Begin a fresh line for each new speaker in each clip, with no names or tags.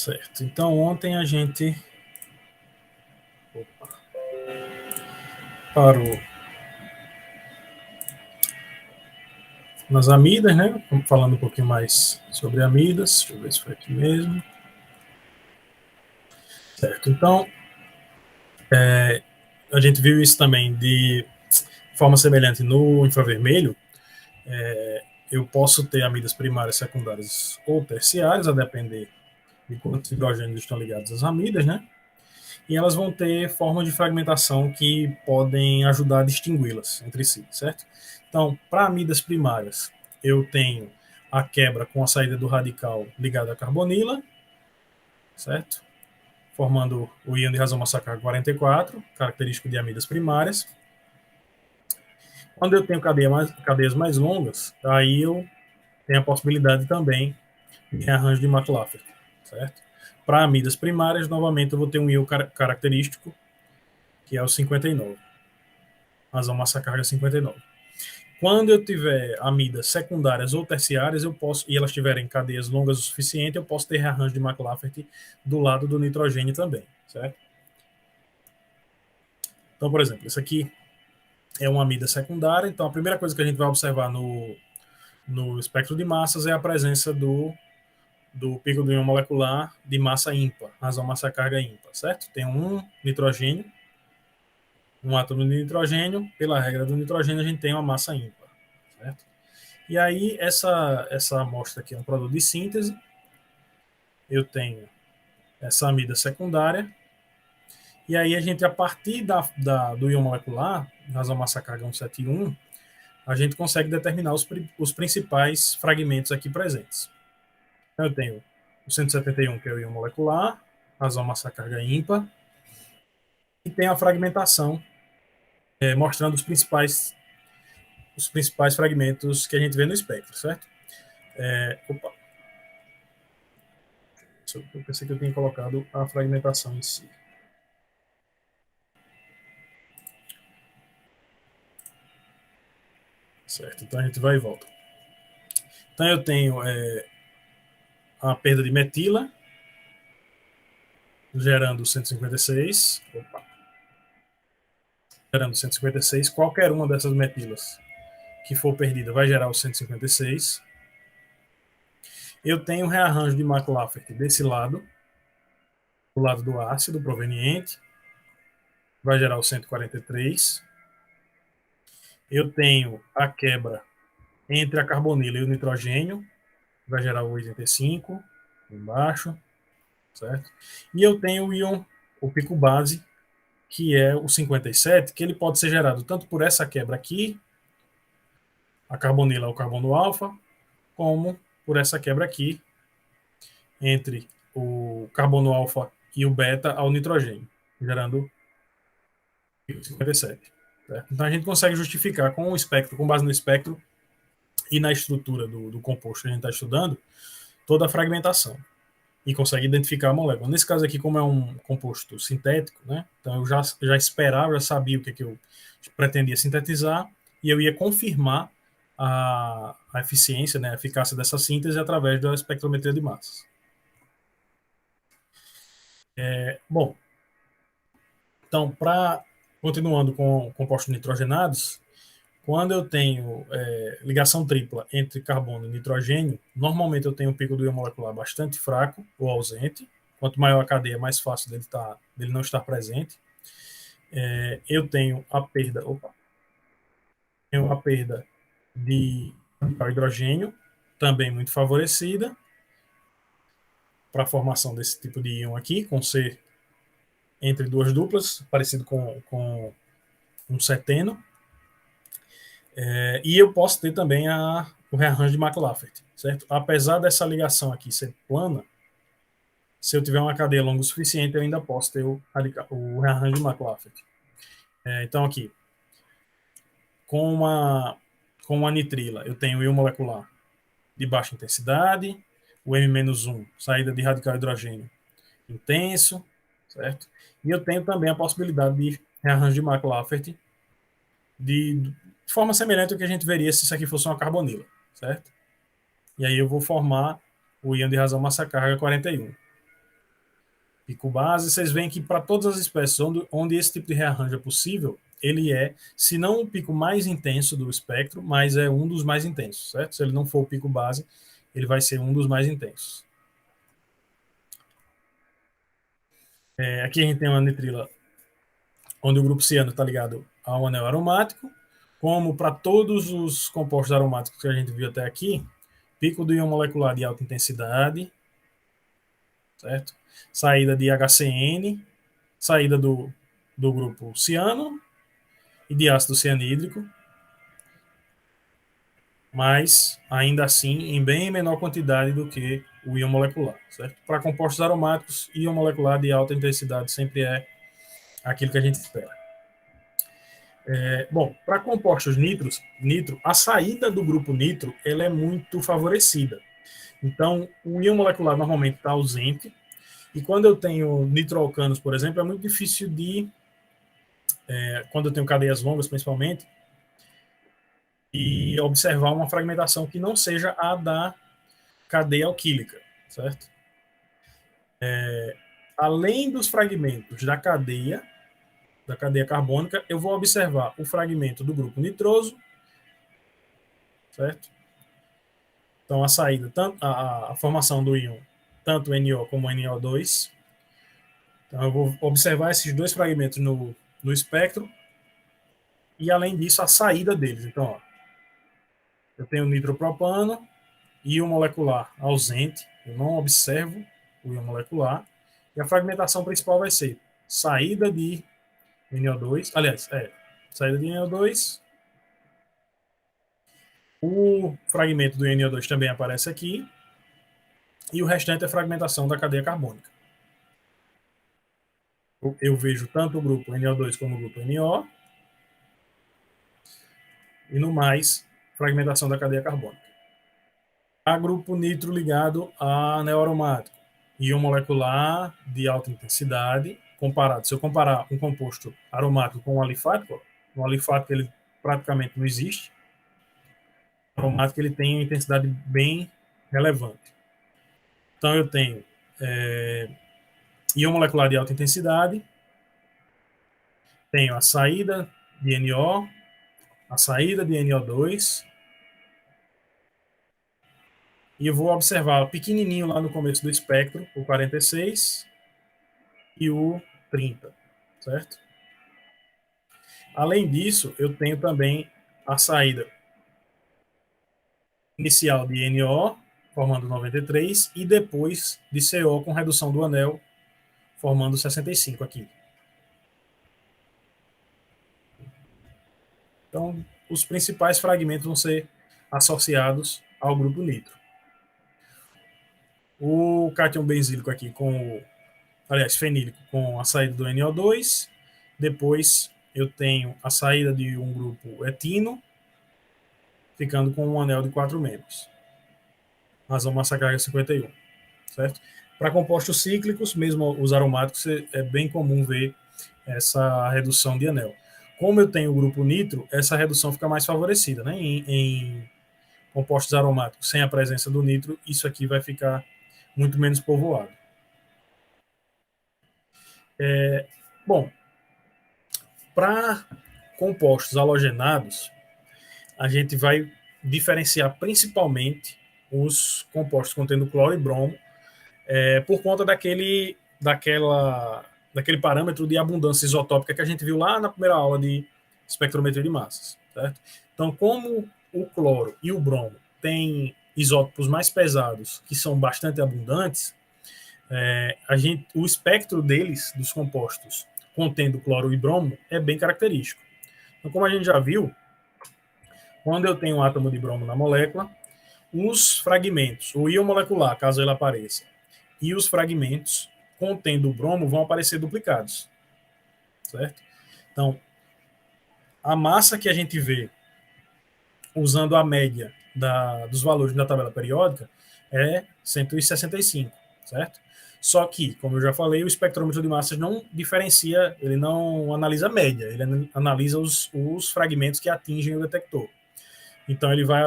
Certo. Então, ontem a gente parou nas amidas, né? Falando um pouquinho mais sobre amidas. Deixa eu ver se foi aqui mesmo. Certo. Então, a gente viu isso também de forma semelhante no infravermelho. Eu posso ter amidas primárias, secundárias ou terciárias, a depender de quantos hidrogênios estão ligados às amidas, né? E elas vão ter formas de fragmentação que podem ajudar a distingui-las entre si, certo? Então, para amidas primárias, eu tenho a quebra com a saída do radical ligado à carbonila, certo? Formando o íon de razão massa carga 44, característico de amidas primárias. Quando eu tenho cadeias mais longas, aí eu tenho a possibilidade também de rearranjo de McLaughlin, certo? Para amidas primárias, novamente eu vou ter um íon característico, que é o 59. Razão massa carga 59. Quando eu tiver amidas secundárias ou terciárias, eu posso, e elas tiverem cadeias longas o suficiente, eu posso ter rearranjo de McLaughlin do lado do nitrogênio também, certo? Então, por exemplo, isso aqui é uma amida secundária, então a primeira coisa que a gente vai observar no espectro de massas é a presença do pico do íon molecular de massa ímpar, razão massa carga ímpar, certo? Tem um nitrogênio, um átomo de nitrogênio, pela regra do nitrogênio a gente tem uma massa ímpar, certo? E aí essa amostra aqui é um produto de síntese, eu tenho essa amida secundária, e aí a gente, a partir do íon molecular, razão massa carga 171, a gente consegue determinar os principais fragmentos aqui presentes. Então eu tenho o 171, que é o íon molecular, razão massa carga ímpar, e tem a fragmentação, mostrando os principais fragmentos que a gente vê no espectro, certo? Opa, eu pensei que eu tinha colocado a fragmentação em si. Certo, então a gente vai e volta. Então eu tenho a perda de metila, gerando 156. Opa, gerando 156. Qualquer uma dessas metilas que for perdida vai gerar o 156. Eu tenho rearranjo de McLaughlin desse lado, do lado do ácido proveniente, vai gerar o 143. Eu tenho a quebra entre a carbonila e o nitrogênio, vai gerar o 85, embaixo, certo? E eu tenho o íon, o pico base, que é o 57, que ele pode ser gerado tanto por essa quebra aqui, a carbonila ao carbono alfa, como por essa quebra aqui, entre o carbono alfa e o beta ao nitrogênio, gerando 57. Certo? Então a gente consegue justificar com o espectro, com base no espectro e na estrutura do composto que a gente está estudando, toda a fragmentação. E consegue identificar a molécula. Nesse caso aqui, como é um composto sintético, né? Então eu já esperava, já sabia o que eu pretendia sintetizar e eu ia confirmar a eficiência, né, a eficácia dessa síntese através da espectrometria de massas. Bom, então, continuando com compostos nitrogenados, quando eu tenho ligação tripla entre carbono e nitrogênio, normalmente eu tenho um pico do íon molecular bastante fraco ou ausente. Quanto maior a cadeia, mais fácil dele não estar presente. Eu tenho a perda, de hidrogênio, também muito favorecida, para a formação desse tipo de íon aqui, com C entre duas duplas, parecido com um ceteno. E eu posso ter também o rearranjo de McLaughlin, certo? Apesar dessa ligação aqui ser plana, se eu tiver uma cadeia longa o suficiente, eu ainda posso ter o rearranjo de McLaughlin. Então, aqui, com uma nitrila, eu tenho o íon molecular de baixa intensidade, o M-1, saída de radical hidrogênio intenso, certo? E eu tenho também a possibilidade de rearranjo de McLaughlin de forma semelhante ao que a gente veria se isso aqui fosse uma carbonila, certo? E aí eu vou formar o íon de razão massa carga 41. pico base, vocês veem que para todas as espécies onde esse tipo de rearranjo é possível, ele é, se não o pico mais intenso do espectro, mas é um dos mais intensos, certo? Se ele não for o pico base, ele vai ser um dos mais intensos. Aqui a gente tem uma nitrila onde o grupo ciano está ligado ao anel aromático, como para todos os compostos aromáticos que a gente viu até aqui, pico do íon molecular de alta intensidade, certo? Saída de HCN, saída do grupo ciano e de ácido cianídrico, mas ainda assim em bem menor quantidade do que o íon molecular, certo? Para compostos aromáticos, íon molecular de alta intensidade sempre é aquilo que a gente espera. Bom, para compostos nitro, a saída do grupo nitro ela é muito favorecida. Então, o íon molecular normalmente está ausente, e quando eu tenho nitroalcanos, por exemplo, é muito difícil quando eu tenho cadeias longas principalmente, e observar uma fragmentação que não seja a da cadeia alquílica, certo? Além dos fragmentos da cadeia carbônica, eu vou observar o fragmento do grupo nitroso, certo? Então, a saída, a formação do íon, tanto NO como NO2. Então, eu vou observar esses dois fragmentos no espectro e, além disso, a saída deles. Então, ó, eu tenho nitropropano, íon molecular ausente, eu não observo o íon molecular, e a fragmentação principal vai ser saída de NO2, aliás, saída de NO2, o fragmento do NO2 também aparece aqui, e o restante é fragmentação da cadeia carbônica. Eu vejo tanto o grupo NO2 como o grupo NO, e no mais, fragmentação da cadeia carbônica. A grupo nitro ligado a anel aromático, íon molecular de alta intensidade, se eu comparar um composto aromático com um alifático, o alifático ele praticamente não existe, o aromático ele tem uma intensidade bem relevante. Então eu tenho íon molecular de alta intensidade, tenho a saída de NO, a saída de NO2, e eu vou observar pequenininho lá no começo do espectro, o 46 e o 30, certo? Além disso, eu tenho também a saída inicial de NO, formando 93, e depois de CO com redução do anel, formando 65 aqui. Então, os principais fragmentos vão ser associados ao grupo nitro. O cátion benzílico aqui fenílico com a saída do NO2, depois eu tenho a saída de um grupo etino, ficando com um anel de 4 membros. Razão massa carga 51, certo? Para compostos cíclicos, mesmo os aromáticos, é bem comum ver essa redução de anel. Como eu tenho o grupo nitro, essa redução fica mais favorecida, né? Em compostos aromáticos sem a presença do nitro, isso aqui vai ficar muito menos povoado. Bom, para compostos halogenados, a gente vai diferenciar principalmente os compostos contendo cloro e bromo, por conta daquele parâmetro de abundância isotópica que a gente viu lá na primeira aula de espectrometria de massas, certo? Então, como o cloro e o bromo têm isótopos mais pesados, que são bastante abundantes, o espectro deles, dos compostos contendo cloro e bromo, é bem característico. Então, como a gente já viu, quando eu tenho um átomo de bromo na molécula, os fragmentos, o íon molecular, caso ele apareça, e os fragmentos contendo o bromo vão aparecer duplicados, certo? Então, a massa que a gente vê usando a média dos valores da tabela periódica é 165, certo? Só que, como eu já falei, o espectrômetro de massas não diferencia, ele não analisa a média, ele analisa os fragmentos que atingem o detector. Então, ele vai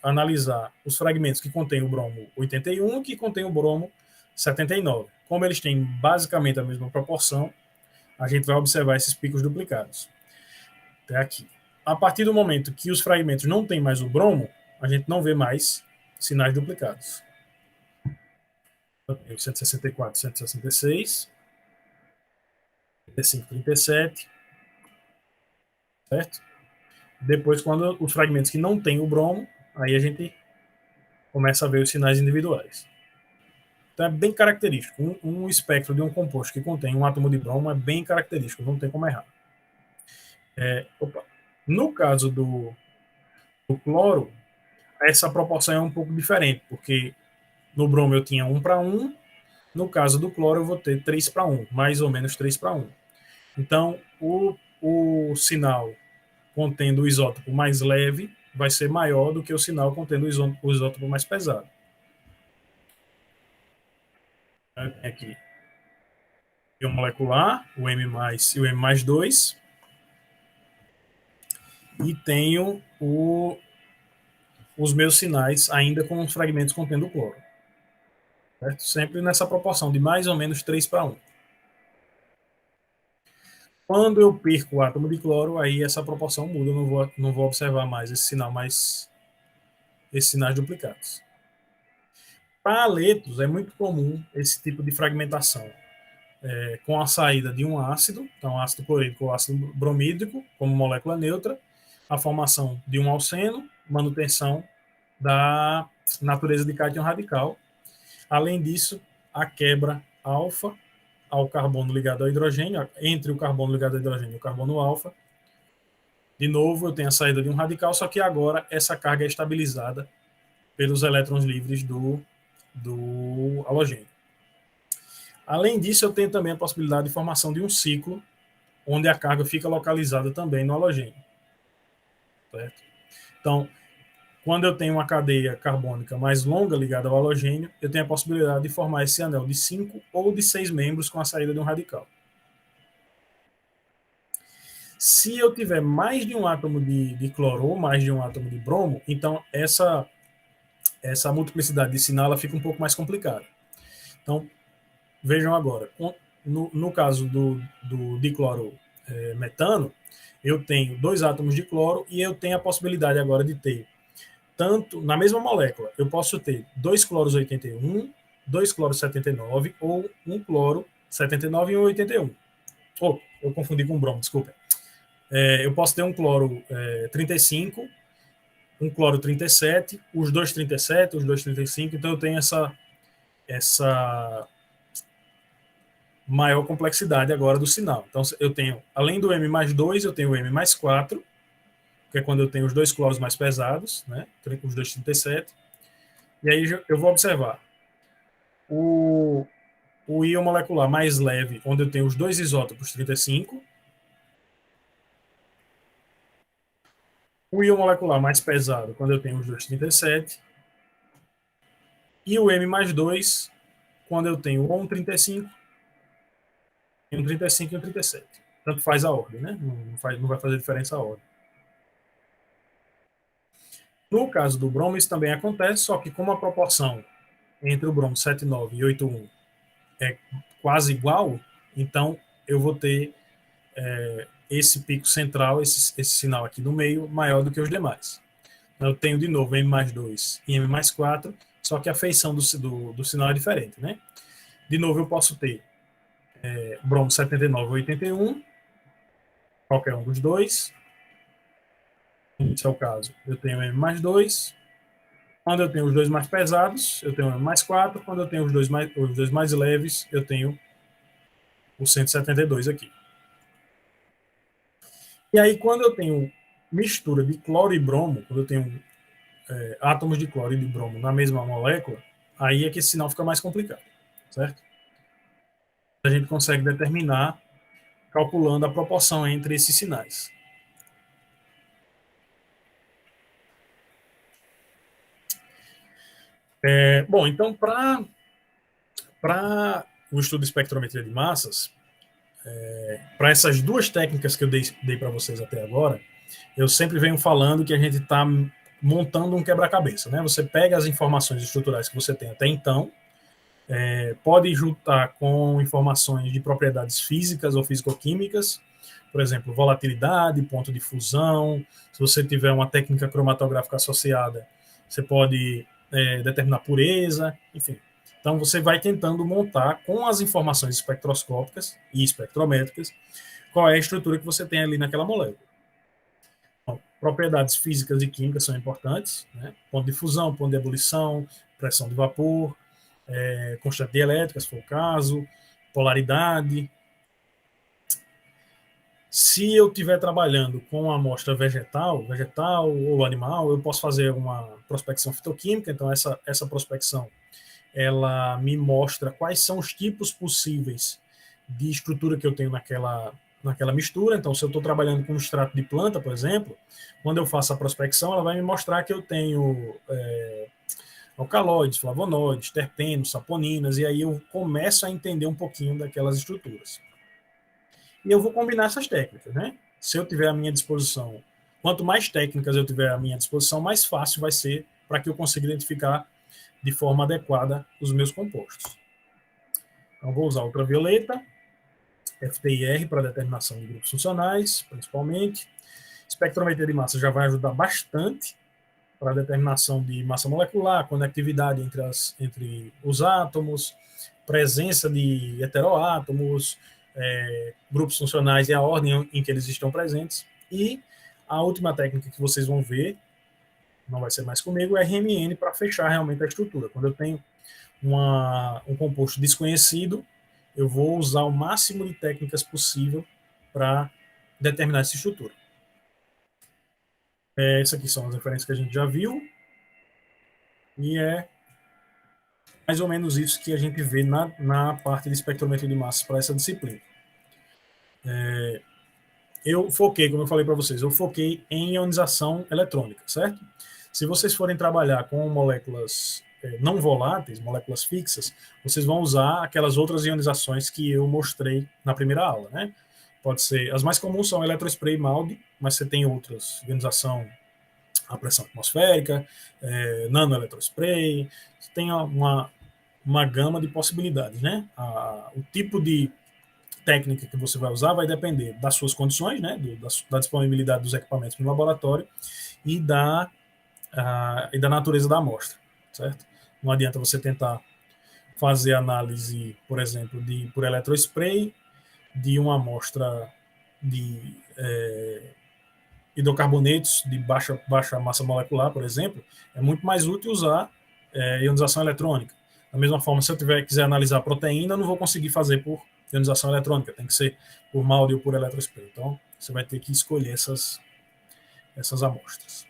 analisar os fragmentos que contêm o bromo 81 e que contêm o bromo 79. Como eles têm basicamente a mesma proporção, a gente vai observar esses picos duplicados. Até aqui. A partir do momento que os fragmentos não têm mais o bromo, a gente não vê mais sinais duplicados. Eu tenho 164, 166, 35, 37, certo? Depois, quando os fragmentos que não têm o bromo, aí a gente começa a ver os sinais individuais. Então é bem característico. Um espectro de um composto que contém um átomo de bromo é bem característico, não tem como errar. No caso do cloro, essa proporção é um pouco diferente, porque no bromo eu tinha 1:1, no caso do cloro eu vou ter 3:1, mais ou menos 3:1. Então, o sinal contendo o isótopo mais leve vai ser maior do que o sinal contendo o isótopo mais pesado. Aqui, o molecular, o M+, e o M+2, e tenho os meus sinais ainda com os fragmentos contendo cloro. Certo? Sempre nessa proporção de mais ou menos 3:1. Quando eu perco o átomo de cloro, aí essa proporção muda, eu não vou observar mais esse sinal, mais esses sinais duplicados. Para haletos, é muito comum esse tipo de fragmentação, com a saída de um ácido, então ácido clorídrico ou ácido bromídrico, como molécula neutra, a formação de um alceno, manutenção da natureza de cátion radical. Além disso, a quebra alfa ao carbono ligado ao hidrogênio, entre o carbono ligado ao hidrogênio e o carbono alfa. De novo, eu tenho a saída de um radical, só que agora essa carga é estabilizada pelos elétrons livres do halogênio. Além disso, eu tenho também a possibilidade de formação de um ciclo, onde a carga fica localizada também no halogênio. Certo? Então, quando eu tenho uma cadeia carbônica mais longa ligada ao halogênio, eu tenho a possibilidade de formar esse anel de 5 ou de 6 membros com a saída de um radical. Se eu tiver mais de um átomo de cloro ou mais de um átomo de bromo, então essa multiplicidade de sinal ela fica um pouco mais complicada. Então, vejam agora, no caso do dicloro metano, eu tenho 2 átomos de cloro e eu tenho a possibilidade agora de ter, tanto na mesma molécula, eu posso ter 2 cloros 81, 2 cloros 79 ou 1 cloro 79 e 1 81. Oh, eu confundi com bromo, desculpa. Eu posso ter um cloro 35, um cloro 37, os dois 37, os dois 35, então eu tenho essa maior complexidade agora do sinal. Então eu tenho, além do M+2, eu tenho o M+4, que é quando eu tenho os 2 cloros mais pesados, né, os dois 37, e aí eu vou observar o íon molecular mais leve, onde eu tenho os 2 isótopos 35, o íon molecular mais pesado, quando eu tenho os dois 37, e o M+2, quando eu tenho ou um 35, e um 35 e um 37. Tanto faz a ordem, né? Não vai fazer diferença a ordem. No caso do bromo, isso também acontece, só que como a proporção entre o bromo 79 e 81 é quase igual, então eu vou ter esse pico central, esse sinal aqui no meio, maior do que os demais. Então, eu tenho de novo M+2 e M+4, só que a feição do sinal é diferente, né? De novo, eu posso ter bromo 79 ou 81, qualquer um dos dois. Esse é o caso. Eu tenho M+2. Quando eu tenho os dois mais pesados, eu tenho M+4. Quando eu tenho os dois mais leves, eu tenho o 172 aqui. E aí, quando eu tenho mistura de cloro e bromo, quando eu tenho átomos de cloro e de bromo na mesma molécula, aí é que esse sinal fica mais complicado, certo? A gente consegue determinar calculando a proporção entre esses sinais. Bom, então, para o estudo de espectrometria de massas, para essas duas técnicas que eu dei para vocês até agora, eu sempre venho falando que a gente está montando um quebra-cabeça, né? Você pega as informações estruturais que você tem até então, Pode juntar com informações de propriedades físicas ou físico-químicas, por exemplo, volatilidade, ponto de fusão. Se você tiver uma técnica cromatográfica associada, você pode determinar pureza, enfim. Então, você vai tentando montar com as informações espectroscópicas e espectrométricas qual é a estrutura que você tem ali naquela molécula. Então, propriedades físicas e químicas são importantes, né? Ponto de fusão, ponto de ebulição, pressão de vapor, constante dielétrica, se for o caso, polaridade. Se eu estiver trabalhando com uma amostra vegetal ou animal, eu posso fazer uma prospecção fitoquímica. Então, essa prospecção ela me mostra quais são os tipos possíveis de estrutura que eu tenho naquela mistura. Então, se eu estou trabalhando com um extrato de planta, por exemplo, quando eu faço a prospecção, ela vai me mostrar que eu tenho alcaloides, flavonoides, terpenos, saponinas, e aí eu começo a entender um pouquinho daquelas estruturas. E eu vou combinar essas técnicas, né? Se eu tiver à minha disposição, quanto mais técnicas eu tiver à minha disposição, mais fácil vai ser para que eu consiga identificar de forma adequada os meus compostos. Então, vou usar ultravioleta, FTIR para determinação de grupos funcionais, principalmente. Espectrometria de massa já vai ajudar bastante para a determinação de massa molecular, conectividade entre os átomos, presença de heteroátomos, grupos funcionais e a ordem em que eles estão presentes. E a última técnica que vocês vão ver, não vai ser mais comigo, é RMN para fechar realmente a estrutura. Quando eu tenho um composto desconhecido, eu vou usar o máximo de técnicas possível para determinar essa estrutura. Essas aqui são as referências que a gente já viu. E é mais ou menos isso que a gente vê na parte de espectrometria de massas para essa disciplina. Eu foquei, como eu falei para vocês, eu foquei em ionização eletrônica, certo? Se vocês forem trabalhar com moléculas não voláteis, moléculas fixas, vocês vão usar aquelas outras ionizações que eu mostrei na primeira aula, né? Pode ser, as mais comuns são eletrospray e MALDI, mas você tem outras, ionização à pressão atmosférica, nanoeletrospray, você tem uma gama de possibilidades, né? O tipo de técnica que você vai usar vai depender das suas condições, né? Da disponibilidade dos equipamentos no laboratório e da natureza da amostra, certo? Não adianta você tentar fazer análise, por exemplo, por eletrospray de uma amostra de hidrocarbonetos de baixa massa molecular, por exemplo. É muito mais útil usar ionização eletrônica. Da mesma forma, se eu quiser analisar proteína, eu não vou conseguir fazer por ionização eletrônica, tem que ser por MALDI ou por eletrospray. Então, você vai ter que escolher essas amostras.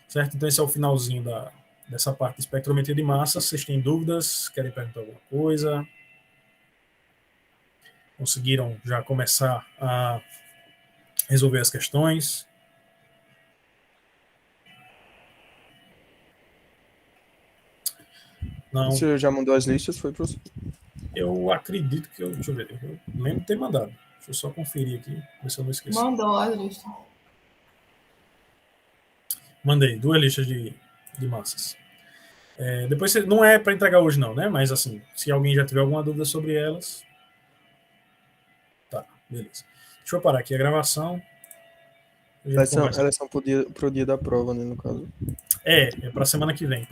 Certo? Então, esse é o finalzinho dessa parte de espectrometria de massa. Vocês têm dúvidas? Querem perguntar alguma coisa? Conseguiram já começar a resolver as questões? Não.
Você já mandou as listas? Foi pro...
Eu acredito que deixa eu ver. Eu lembro de ter mandado. Deixa eu só conferir aqui, ver se eu não esqueci.
Mandou as listas.
Mandei 2 listas de massas. Depois não é para entregar hoje não, né? Mas assim, se alguém já tiver alguma dúvida sobre elas, tá, beleza. Deixa eu parar aqui a gravação.
Elas são pro dia da prova, né, no caso.
É para semana que vem.